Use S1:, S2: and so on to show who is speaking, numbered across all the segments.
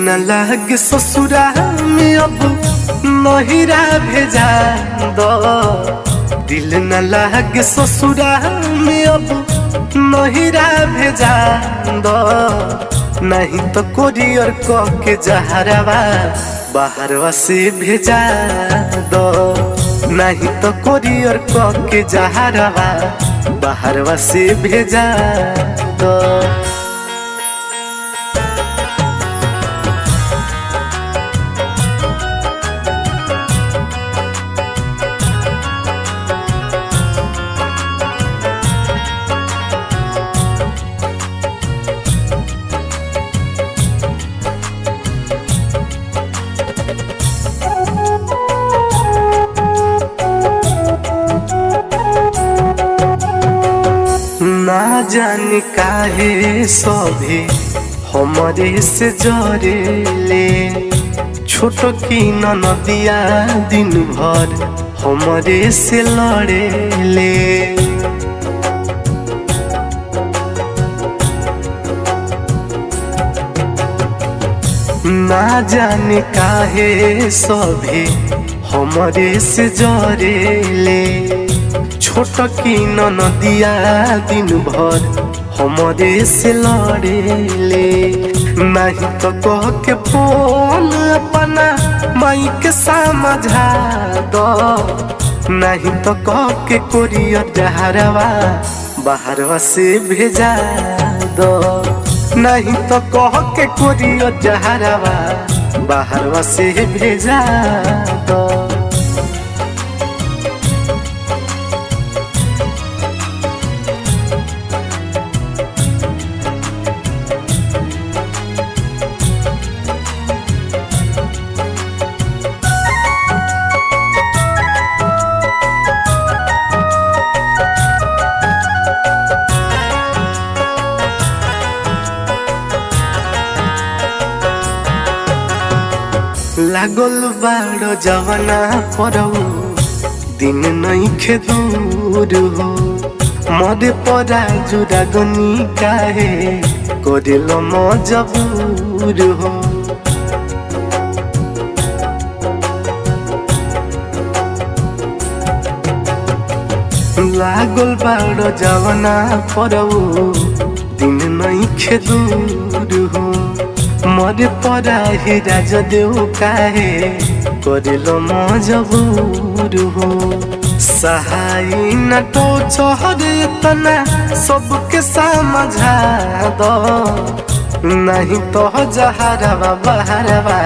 S1: न लागे ससुरा में अब नहिरा भेजा दो। दिल न लागे ससुरा में अब नहिरा भेजा दो। नहीं तो कोरियर के जहरवा बाहरवा से भेजा दो। नहीं तो कोरियर के जहरवा बाहरवा से भेजा दो। ना जाने काहे सभी हमरे से जरेले। छोट की नदिया दिन भर हमरे से लड़ेले। ना जाने काहे सभी हमरे से जरेले। छोट की नदिया दिन भर हमरे से लड़ेले। नहीं तो कह के फोन अपना माई के समझा दो। नहीं तो कह के कोरियर जहरवा बाहरवा से भेजा दो। नहीं तो कह के कोरियर जहरवा बाहरवा से भेजा दो। लागल बाड़ो जवाना परऊ दिन नहीं खे दूर हो। मरे परा जुरागनी काहे करेल मजबूर हो। लागल बाड़ो जवाना परऊ दिन नहीं खे दूर हो। मरे परा ही राज देव काहे करेल मजबूर हो। सहाय न तो चहरे तना सबके समझा दो। नहीं तो जहरवा बाहरवा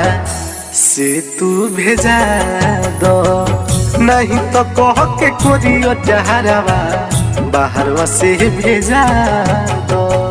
S1: से तू भेजा दो। नहीं तो कह के कोरियर जहरवा बाहरवा से भेजा दो।